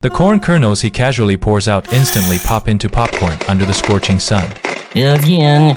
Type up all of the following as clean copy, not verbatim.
The corn kernels he casually pours out instantly pop into popcorn under the scorching sun. Again.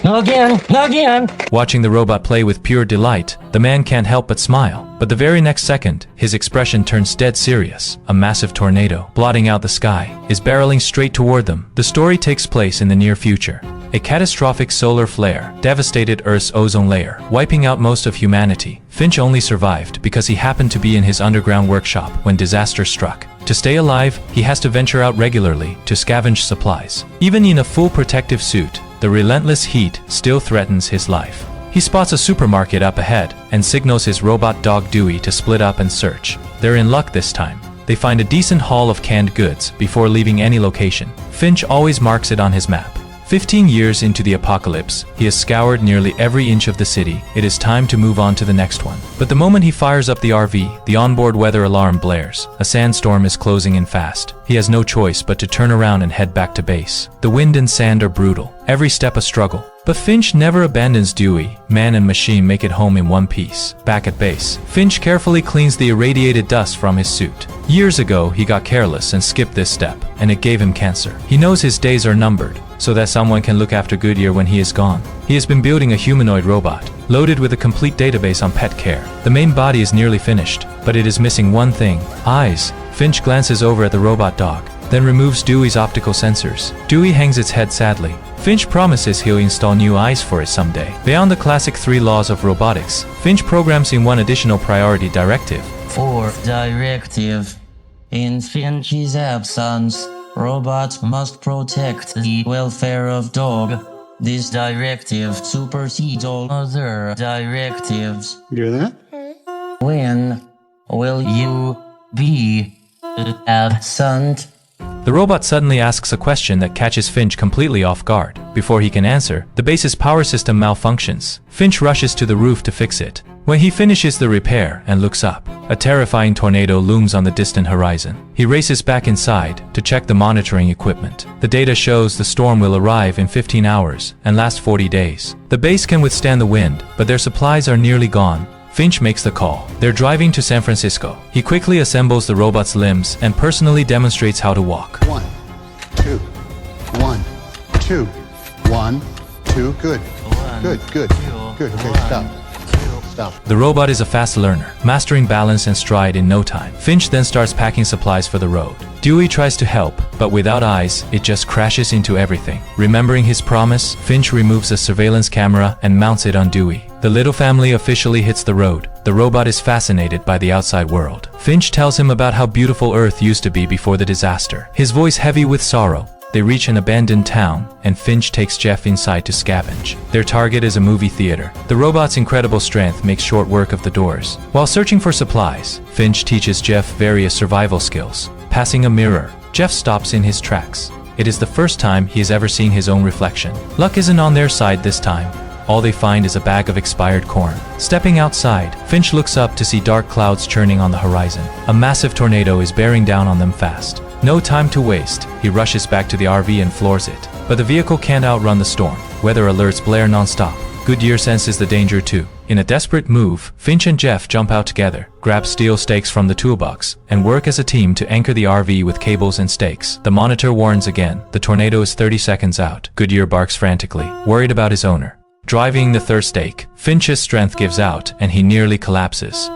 Again. Watching the robot play with pure delight, the man can't help but smile. But the very next second, his expression turns dead serious. A massive tornado, blotting out the sky, is barreling straight toward them. The story takes place in the near future. A catastrophic solar flare devastated Earth's ozone layer, wiping out most of humanity. Finch only survived because he happened to be in his underground workshop when disaster struck. To stay alive, he has to venture out regularly to scavenge supplies. Even in a full protective suit, the relentless heat still threatens his life. He spots a supermarket up ahead and signals his robot dog Dewey to split up and search. They're in luck this time. They find a decent haul of canned goods before leaving any location. Finch always marks it on his map. 15 years into the apocalypse, he has scoured nearly every inch of the city. It is time to move on to the next one. But the moment he fires up the RV, the onboard weather alarm blares. A sandstorm is closing in fast. He has no choice but to turn around and head back to base. The wind and sand are brutal, every step a struggle. But Finch never abandons Dewey. Man and machine make it home in one piece. Back at base, Finch carefully cleans the irradiated dust from his suit. Years ago, he got careless and skipped this step, and it gave him cancer. He knows his days are numbered, so that someone can look after Goodyear when he is gone. He has been building a humanoid robot, loaded with a complete database on pet care. The main body is nearly finished, but it is missing one thing: eyes. Finch glances over at the robot dog, then removes Dewey's optical sensors. Dewey hangs its head sadly. Finch promises he'll install new eyes for it someday. Beyond the classic 3 laws of robotics, Finch programs in one additional priority directive. Fourth directive. In Finch's absence, robots must protect the welfare of dog. This directive supersedes all other directives. You hear that? When will you be absent? The robot suddenly asks a question that catches Finch completely off guard. Before he can answer, the base's power system malfunctions. Finch rushes to the roof to fix it. When he finishes the repair and looks up, a terrifying tornado looms on the distant horizon. He races back inside to check the monitoring equipment. The data shows the storm will arrive in 15 hours and last 40 days. The base can withstand the wind, but their supplies are nearly gone. Finch makes the call. They're driving to San Francisco. He quickly assembles the robot's limbs and personally demonstrates how to walk. 1, 2, 1, 2, 1, 2. Good. Good. Okay, stop. The robot is a fast learner, mastering balance and stride in no time. Finch then starts packing supplies for the road. Dewey tries to help, but without eyes, it just crashes into everything. Remembering his promise, Finch removes a surveillance camera and mounts it on Dewey. The little family officially hits the road. The robot is fascinated by the outside world. Finch tells him about how beautiful Earth used to be before the disaster, his voice heavy with sorrow. They reach an abandoned town, and Finch takes Jeff inside to scavenge. Their target is a movie theater. The robot's incredible strength makes short work of the doors. While searching for supplies, Finch teaches Jeff various survival skills. Passing a mirror, Jeff stops in his tracks. It is the first time he has ever seen his own reflection. Luck isn't on their side this time. All they find is a bag of expired corn. Stepping outside, Finch looks up to see dark clouds churning on the horizon. A massive tornado is bearing down on them fast. No time to waste, he rushes back to the RV and floors it. But the vehicle can't outrun the storm. Weather alerts blare non-stop. Goodyear senses the danger too. In a desperate move, Finch and Jeff jump out together, grab steel stakes from the toolbox, and work as a team to anchor the RV with cables and stakes. The monitor warns again. The tornado is 30 seconds out. Goodyear barks frantically, worried about his owner. Driving the third stake, Finch's strength gives out and he nearly collapses.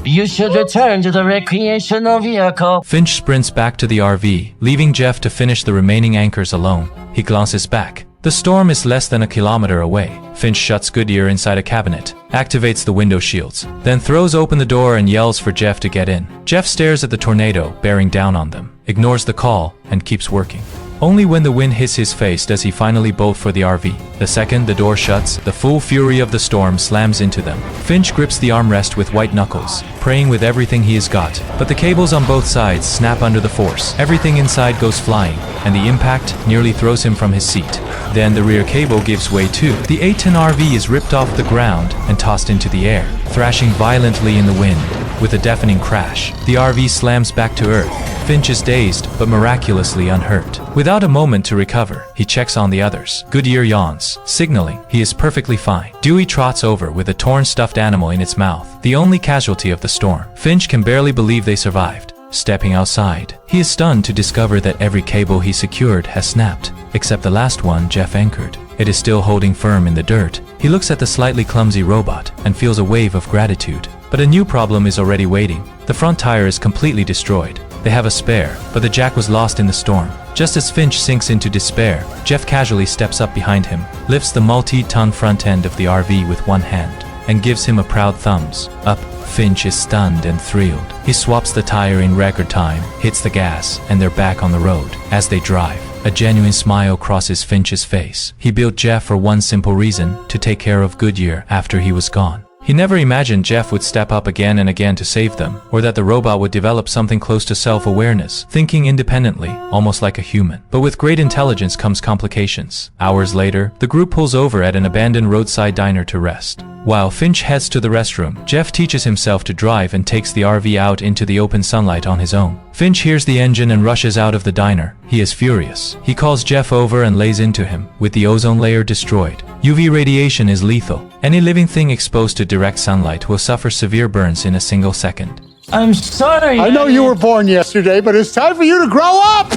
You should return to the recreational vehicle. Finch sprints back to the RV, leaving Jeff to finish the remaining anchors alone. He glances back. The storm is less than a kilometer away. Finch shuts Goodyear inside a cabinet, activates the window shields, then throws open the door and yells for Jeff to get in. Jeff stares at the tornado bearing down on them, ignores the call, and keeps working. Only when the wind hits his face does he finally bolt for the RV. The second the door shuts, the full fury of the storm slams into them. Finch grips the armrest with white knuckles, praying with everything he has got. But the cables on both sides snap under the force. Everything inside goes flying, and the impact nearly throws him from his seat. Then the rear cable gives way too. The 8-ton RV is ripped off the ground and tossed into the air, thrashing violently in the wind. With a deafening crash, the RV slams back to Earth. Finch is dazed, but miraculously unhurt. Without a moment to recover, he checks on the others. Goodyear yawns, signaling he is perfectly fine. Dewey trots over with a torn stuffed animal in its mouth, the only casualty of the storm. Finch can barely believe they survived. Stepping outside, he is stunned to discover that every cable he secured has snapped, except the last one Jeff anchored. It is still holding firm in the dirt. He looks at the slightly clumsy robot and feels a wave of gratitude. But a new problem is already waiting. The front tire is completely destroyed. They have a spare, but the jack was lost in the storm. Just as Finch sinks into despair, Jeff casually steps up behind him, lifts the multi-ton front end of the RV with one hand, and gives him a proud thumbs up. Finch is stunned and thrilled. He swaps the tire in record time, hits the gas, and they're back on the road. As they drive, a genuine smile crosses Finch's face. He built Jeff for one simple reason: to take care of Goodyear after he was gone. He never imagined Jeff would step up again and again to save them, or that the robot would develop something close to self-awareness, thinking independently, almost like a human. But with great intelligence comes complications. Hours later, the group pulls over at an abandoned roadside diner to rest. While Finch heads to the restroom, Jeff teaches himself to drive and takes the RV out into the open sunlight on his own. Finch hears the engine and rushes out of the diner. He is furious. He calls Jeff over and lays into him. With the ozone layer destroyed, UV radiation is lethal. Any living thing exposed to direct sunlight will suffer severe burns in a single second. I'm sorry. I know you were born yesterday, but it's time for you to grow up!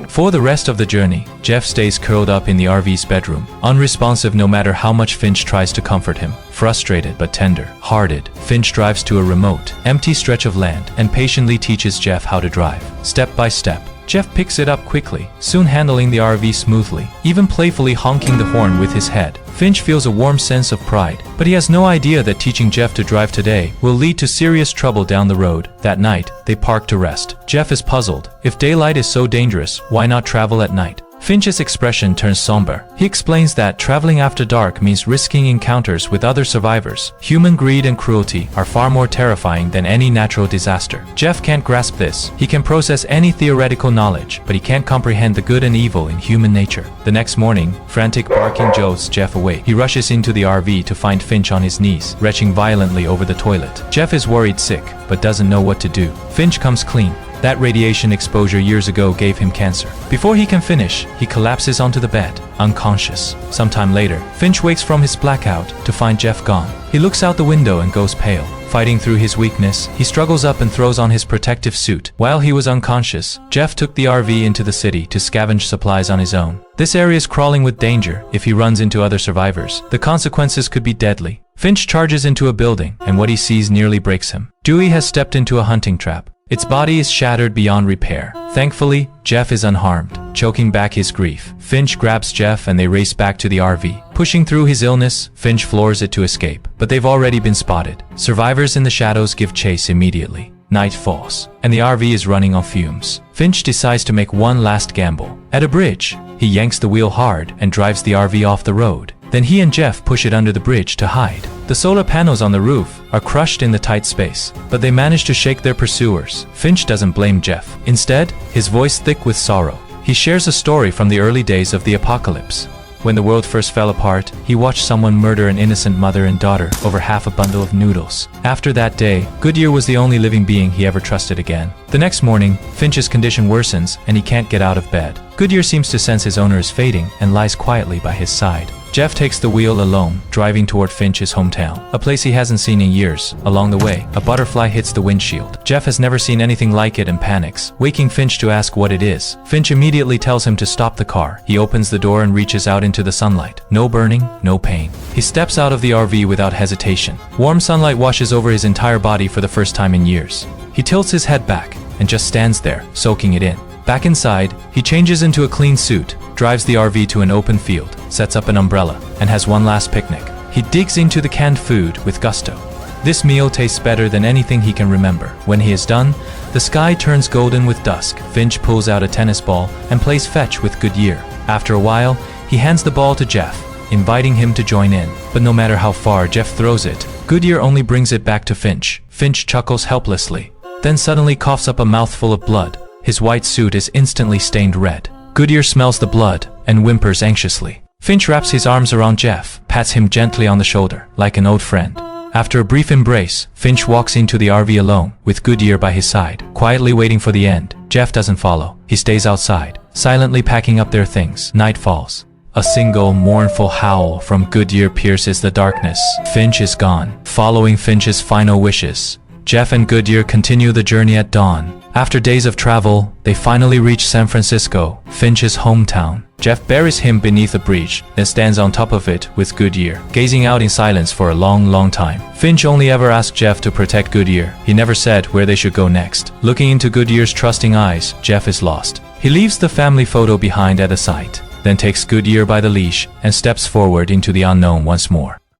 For the rest of the journey, Jeff stays curled up in the RV's bedroom, unresponsive no matter how much Finch tries to comfort him. Frustrated but tender-hearted, Finch drives to a remote, empty stretch of land and patiently teaches Jeff how to drive. Step by step, Jeff picks it up quickly, soon handling the RV smoothly, even playfully honking the horn with his head. Finch feels a warm sense of pride, but he has no idea that teaching Jeff to drive today will lead to serious trouble down the road. That night, they park to rest. Jeff is puzzled. If daylight is so dangerous, why not travel at night? Finch's expression turns somber. He explains that traveling after dark means risking encounters with other survivors. Human greed and cruelty are far more terrifying than any natural disaster. Jeff can't grasp this. He can process any theoretical knowledge, but he can't comprehend the good and evil in human nature. The next morning, frantic barking jolts Jeff awake. He rushes into the RV to find Finch on his knees, retching violently over the toilet. Jeff is worried sick, but doesn't know what to do. Finch comes clean. That radiation exposure years ago gave him cancer. Before he can finish, he collapses onto the bed, unconscious. Sometime later, Finch wakes from his blackout to find Jeff gone. He looks out the window and goes pale. Fighting through his weakness, he struggles up and throws on his protective suit. While he was unconscious, Jeff took the RV into the city to scavenge supplies on his own. This area is crawling with danger. If he runs into other survivors, the consequences could be deadly. Finch charges into a building, and what he sees nearly breaks him. Dewey has stepped into a hunting trap. Its body is shattered beyond repair. Thankfully, Jeff is unharmed. Choking back his grief, Finch grabs Jeff and they race back to the RV. Pushing through his illness, Finch floors it to escape, but they've already been spotted. Survivors in the shadows give chase immediately. Night falls, and the RV is running on fumes. Finch decides to make one last gamble. At a bridge, he yanks the wheel hard and drives the RV off the road. Then he and Jeff push it under the bridge to hide. The solar panels on the roof are crushed in the tight space, but they manage to shake their pursuers. Finch doesn't blame Jeff. Instead, his voice thick with sorrow, he shares a story from the early days of the apocalypse. When the world first fell apart, he watched someone murder an innocent mother and daughter over half a bundle of noodles. After that day, Goodyear was the only living being he ever trusted again. The next morning, Finch's condition worsens and he can't get out of bed. Goodyear seems to sense his owner is fading and lies quietly by his side. Jeff takes the wheel alone, driving toward Finch's hometown, a place he hasn't seen in years. Along the way, a butterfly hits the windshield. Jeff has never seen anything like it and panics, waking Finch to ask what it is. Finch immediately tells him to stop the car. He opens the door and reaches out into the sunlight. No burning, no pain. He steps out of the RV without hesitation. Warm sunlight washes over his entire body for the first time in years. He tilts his head back and just stands there, soaking it in. Back inside, he changes into a clean suit, drives the RV to an open field, sets up an umbrella, and has one last picnic. He digs into the canned food with gusto. This meal tastes better than anything he can remember. When he is done, the sky turns golden with dusk. Finch pulls out a tennis ball and plays fetch with Goodyear. After a while, he hands the ball to Jeff, inviting him to join in. But no matter how far Jeff throws it, Goodyear only brings it back to Finch. Finch chuckles helplessly, then suddenly coughs up a mouthful of blood. His white suit is instantly stained red. Goodyear smells the blood and whimpers anxiously. Finch wraps his arms around Jeff, pats him gently on the shoulder, like an old friend. After a brief embrace, Finch walks into the RV alone, with Goodyear by his side, quietly waiting for the end. Jeff doesn't follow. He stays outside, silently packing up their things. Night falls. A single mournful howl from Goodyear pierces the darkness. Finch is gone. Following Finch's final wishes, Jeff and Goodyear continue the journey at dawn. After days of travel, they finally reach San Francisco, Finch's hometown. Jeff buries him beneath a bridge, then stands on top of it with Goodyear, gazing out in silence for a long time. Finch only ever asked Jeff to protect Goodyear. He never said where they should go next. Looking into Goodyear's trusting eyes, Jeff is lost. He leaves the family photo behind at the site, then takes Goodyear by the leash and steps forward into the unknown once more.